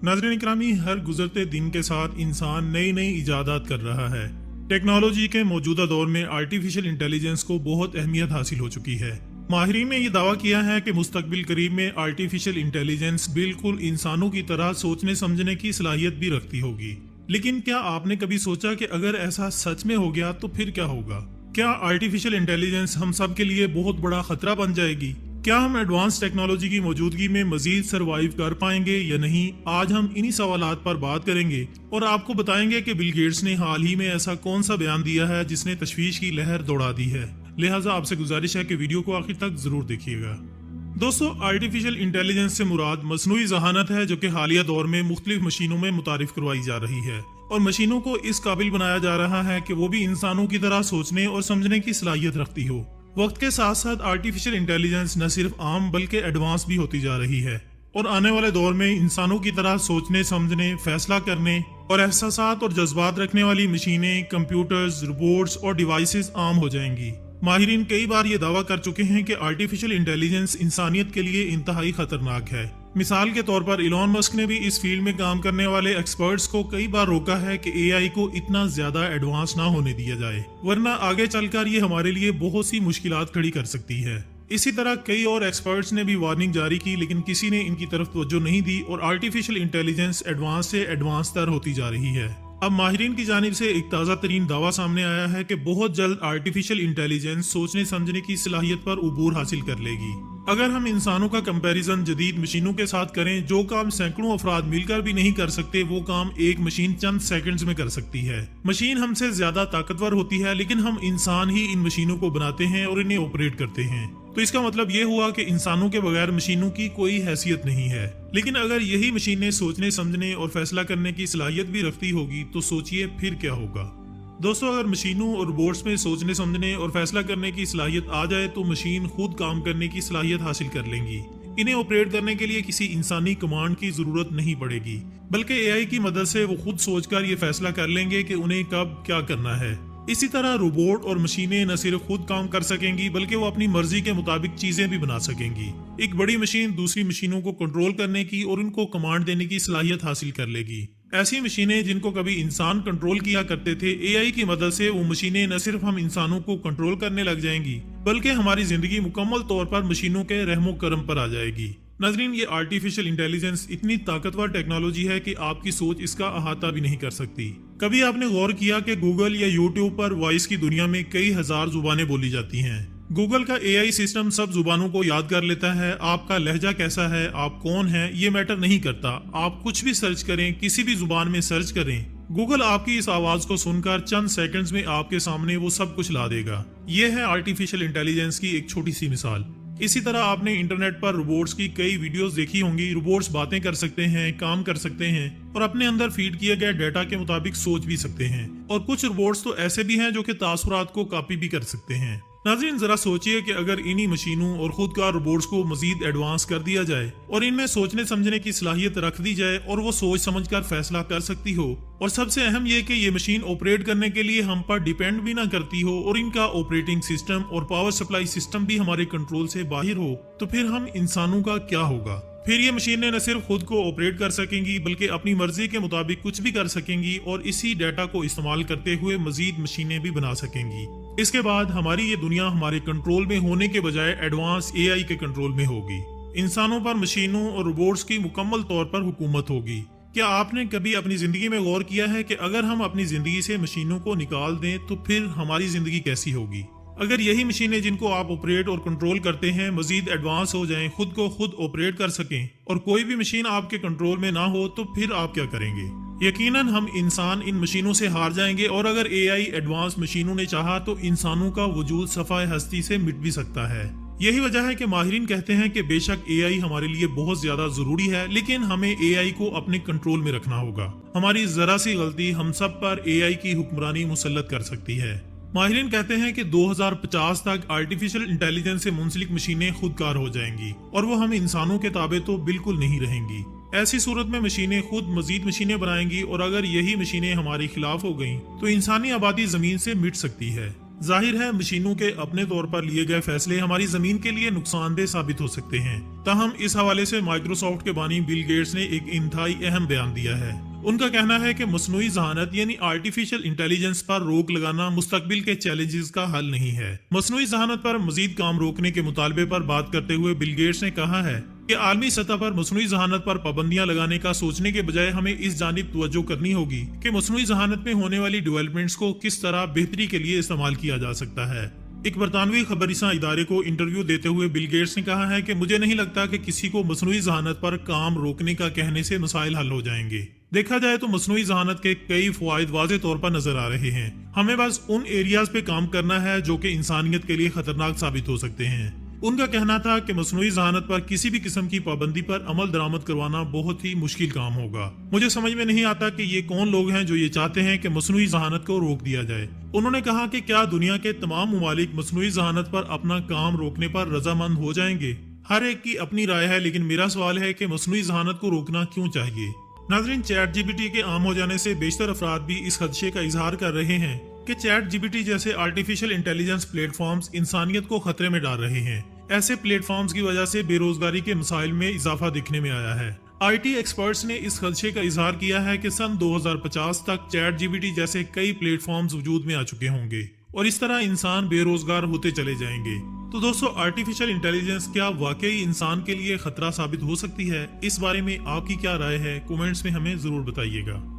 नाज़रीन इकरामी, हर गुजरते दिन के साथ इंसान नई नई इजादात कर रहा है। टेक्नोलॉजी के मौजूदा दौर में आर्टिफिशियल इंटेलिजेंस को बहुत अहमियत हासिल हो चुकी है। माहिरीन ने यह दावा किया है कि मुस्तकबिल करीब में आर्टिफिशियल इंटेलिजेंस बिल्कुल इंसानों की तरह सोचने समझने की सलाहियत भी रखती होगी। लेकिन क्या आपने कभी सोचा कि अगर ऐसा सच में हो गया तो फिर क्या होगा? क्या आर्टिफिशियल इंटेलिजेंस हम सब के लिए बहुत बड़ा खतरा बन जाएगी? क्या हम एडवांस टेक्नोलॉजी की मौजूदगी में मजीद सरवाइव कर पाएंगे या नहीं? आज हम इन्हीं सवालात पर बात करेंगे और आपको बताएंगे कि बिल गेट्स ने हाल ही में ऐसा कौन सा बयान दिया है जिसने तशवीश की लहर दौड़ा दी है। लिहाजा आपसे गुजारिश है कि वीडियो को आखिर तक जरूर देखिएगा। दोस्तों, आर्टिफिशियल इंटेलिजेंस से मुराद मसनूई जहानत है जो कि हालिया दौर में मुख्तलिफ मशीनों में मुतारिफ करवाई जा रही है और मशीनों को इस काबिल बनाया जा रहा है कि वो भी इंसानों की तरह सोचने और समझने की सलाहियत रखती हो। वक्त के साथ साथ आर्टिफिशियल इंटेलिजेंस न सिर्फ आम बल्कि एडवांस भी होती जा रही है और आने वाले दौर में इंसानों की तरह सोचने समझने, फैसला करने और एहसासात और जज्बात रखने वाली मशीनें, कंप्यूटर्स, रोबोट्स और डिवाइसेस आम हो जाएंगी। माहिरीन कई बार ये दावा कर चुके हैं कि आर्टिफिशियल इंटेलिजेंस इंसानियत के लिए इंतहाई खतरनाक है। मिसाल के तौर पर इलॉन मस्क ने भी इस फील्ड में काम करने वाले एक्सपर्ट्स को कई बार रोका है कि एआई को इतना ज्यादा एडवांस ना होने दिया जाए, वरना आगे चलकर ये हमारे लिए बहुत सी मुश्किलात खड़ी कर सकती है। इसी तरह कई और एक्सपर्ट्स ने भी वार्निंग जारी की, लेकिन किसी ने इनकी तरफ तवज्जो नहीं दी और आर्टिफिशियल इंटेलिजेंस एडवांस से एडवांस तर होती जा रही है। अब माहिरीन की जानिब से एक ताज़ा तरीन दावा सामने आया है कि बहुत जल्द आर्टिफिशियल इंटेलिजेंस सोचने समझने की सलाहियत पर उबूर हासिल कर लेगी। अगर हम इंसानों का कंपैरिजन जदीद मशीनों के साथ करें, जो काम सैकड़ों अफराद मिलकर भी नहीं कर सकते वो काम एक मशीन चंद सेकंड्स में कर सकती है। मशीन हमसे ज्यादा ताकतवर होती है, लेकिन हम इंसान ही इन मशीनों को बनाते हैं और इन्हें ऑपरेट करते हैं। तो इसका मतलब ये हुआ कि इंसानों के बगैर मशीनों की कोई हैसियत नहीं है। लेकिन अगर यही मशीनें सोचने समझने और फैसला करने की सलाहियत भी रखती होगी तो सोचिए फिर क्या होगा। दोस्तों, अगर मशीनों और रोबोट्स में सोचने समझने और फैसला करने की सलाहियत आ जाए तो मशीन खुद काम करने की सलाहियत हासिल कर लेंगी। इन्हें ऑपरेट करने के लिए किसी इंसानी कमांड की जरूरत नहीं पड़ेगी, बल्कि एआई की मदद से वो खुद सोचकर ये फैसला कर लेंगे कि उन्हें कब क्या करना है। इसी तरह रोबोट और मशीनें न सिर्फ खुद काम कर सकेंगी बल्कि वो अपनी मर्जी के मुताबिक चीजें भी बना सकेंगी। एक बड़ी मशीन दूसरी मशीनों को कंट्रोल करने की और उनको कमांड देने की सलाहियत हासिल कर लेगी। ऐसी मशीनें जिनको कभी इंसान कंट्रोल किया करते थे, एआई की मदद से वो मशीनें न सिर्फ हम इंसानों को कंट्रोल करने लग जाएंगी बल्कि हमारी जिंदगी मुकम्मल तौर पर मशीनों के रहमो करम पर आ जाएगी। नाज़रीन, ये आर्टिफिशियल इंटेलिजेंस इतनी ताकतवर टेक्नोलॉजी है कि आपकी सोच इसका अहाता भी नहीं कर सकती। कभी आपने गौर किया कि गूगल या यूट्यूब पर वॉइस की दुनिया में कई हजार जुबानें बोली जाती हैं। गूगल का एआई सिस्टम सब जुबानों को याद कर लेता है। आपका लहजा कैसा है, आप कौन है, ये मैटर नहीं करता। आप कुछ भी सर्च करें, किसी भी जुबान में सर्च करें, गूगल आपकी इस आवाज को सुनकर चंद सेकंड्स में आपके सामने वो सब कुछ ला देगा। ये है आर्टिफिशियल इंटेलिजेंस की एक छोटी सी मिसाल। इसी तरह आपने इंटरनेट पर रोबोट्स की कई वीडियोस देखी होंगी। रोबोट्स बातें कर सकते हैं, काम कर सकते हैं और अपने अंदर फीड किए गए डेटा के मुताबिक सोच भी सकते हैं। और कुछ रोबोट्स तो ऐसे भी हैं जो कि तासुरात को कॉपी भी कर सकते हैं। नाज़रीन, जरा सोचिए कि अगर इन्हीं मशीनों और खुदकार रोबोट्स को मजीद एडवांस कर दिया जाए और इनमें सोचने समझने की सलाहियत रख दी जाए और वो सोच समझकर फैसला कर सकती हो, और सबसे अहम ये कि ये मशीन ऑपरेट करने के लिए हम पर डिपेंड भी ना करती हो और इनका ऑपरेटिंग सिस्टम और पावर सप्लाई सिस्टम भी हमारे कंट्रोल से बाहर हो, तो फिर हम इंसानों का क्या होगा? फिर ये मशीनें न सिर्फ खुद को ऑपरेट कर सकेंगी बल्कि अपनी मर्जी के मुताबिक कुछ भी कर सकेंगी और इसी डाटा को इस्तेमाल करते हुए मजीद मशीनें भी बना सकेंगी। इसके बाद हमारी ये दुनिया हमारे कंट्रोल में होने के बजाय एडवांस एआई के कंट्रोल में होगी। इंसानों पर मशीनों और रोबोट्स की मुकम्मल तौर पर हुकूमत होगी। क्या आपने कभी अपनी जिंदगी में गौर किया है कि अगर हम अपनी जिंदगी से मशीनों को निकाल दें तो फिर हमारी जिंदगी कैसी होगी? अगर यही मशीनें जिनको आप ऑपरेट और कंट्रोल करते हैं मजीद एडवांस हो जाएं, खुद को खुद ऑपरेट कर सकें और कोई भी मशीन आपके कंट्रोल में ना हो, तो फिर आप क्या करेंगे? यकीनन हम इंसान इन मशीनों से हार जाएंगे और अगर एआई एडवांस मशीनों ने चाहा तो इंसानों का वजूद सफाए हस्ती से मिट भी सकता है। यही वजह है कि माहिरीन कहते हैं कि बेशक एआई हमारे लिए बहुत ज्यादा जरूरी है, लेकिन हमें एआई को अपने कंट्रोल में रखना होगा। हमारी जरा सी गलती हम सब पर एआई की हुक्मरानी मुसल्लत कर सकती है। माहिरीन कहते हैं कि 2050 तक आर्टिफिशियल इंटेलिजेंस से मुंसलिक मशीनें खुदकार हो जाएंगी और वो हम इंसानों के ताबे तो बिल्कुल नहीं रहेंगी। ऐसी सूरत में मशीनें खुद मजीद मशीनें बनाएंगी और अगर यही मशीनें हमारे खिलाफ हो गईं तो इंसानी आबादी जमीन से मिट सकती है। जाहिर है मशीनों के अपने तौर पर लिए गए फैसले हमारी जमीन के लिए नुकसानदेह साबित हो सकते हैं। ताहम इस हवाले से माइक्रोसॉफ्ट के बानी बिल गेट्स ने एक इंतहाई अहम बयान दिया है। उनका कहना है कि मसनूई जहानत यानी आर्टिफिशियल इंटेलिजेंस पर रोक लगाना मुस्तकबिल के चैलेंजेस का हल नहीं है। मसनूई जहानत पर मजीद काम रोकने के मुतालबे पर बात करते हुए बिल गेट्स ने कहा है कि आलमी सतह पर मसनूई जहानत पर पाबंदियां लगाने का सोचने के बजाय हमें इस जानिब तवज्जो करनी होगी कि मसनूई जहानत में होने वाली डेवलपमेंट्स को किस तरह बेहतरी के लिए इस्तेमाल किया जा सकता है। एक बरतानवी खबरसां इदारे को इंटरव्यू देते हुए बिल गेट्स ने कहा है कि मुझे नहीं लगता कि किसी को मसनूई जहानत पर काम रोकने का कहने से मसाइल हल हो जाएंगे। देखा जाए तो मसनूई जहानत के कई फवायद वाज़े तौर पर नजर आ रहे हैं। हमें बस उन एरियाज पे काम करना है जो कि इंसानियत के लिए खतरनाक साबित हो सकते हैं। उनका कहना था कि मसनूई जहानत पर किसी भी किस्म की पाबंदी पर अमल दरामद करवाना बहुत ही मुश्किल काम होगा। मुझे समझ में नहीं आता कि ये कौन लोग हैं जो ये चाहते हैं कि मसनूई जहानत को रोक दिया जाए। उन्होंने कहा कि क्या दुनिया के तमाम ममालिक मसनूई जहानत पर अपना काम रोकने पर रजामंद हो जाएंगे? हर एक की अपनी राय है, लेकिन मेरा सवाल है कि मसनूई जहानत को रोकना क्यों चाहिए। नाज़रीन, चैट जीपीटी के आम हो जाने से बेशतर अफराद भी इस खदशे का इजहार कर रहे हैं कि चैट जीपीटी जैसे आर्टिफिशियल इंटेलिजेंस प्लेटफॉर्म्स इंसानियत को खतरे में डाल रहे हैं। ऐसे प्लेटफॉर्म्स की वजह से बेरोजगारी के मसाइल में इजाफा दिखने में आया है। आईटी एक्सपर्ट्स ने इस खदशे का इजहार किया है कि सन 2050 तक चैट जीपीटी जैसे कई प्लेटफॉर्म्स वजूद में आ चुके होंगे और इस तरह इंसान बेरोजगार होते चले जाएंगे। तो दोस्तों, आर्टिफिशियल इंटेलिजेंस क्या वाकई इंसान के लिए खतरा साबित हो सकती है? इस बारे में आपकी क्या राय है? कमेंट्स में हमें जरूर बताइएगा।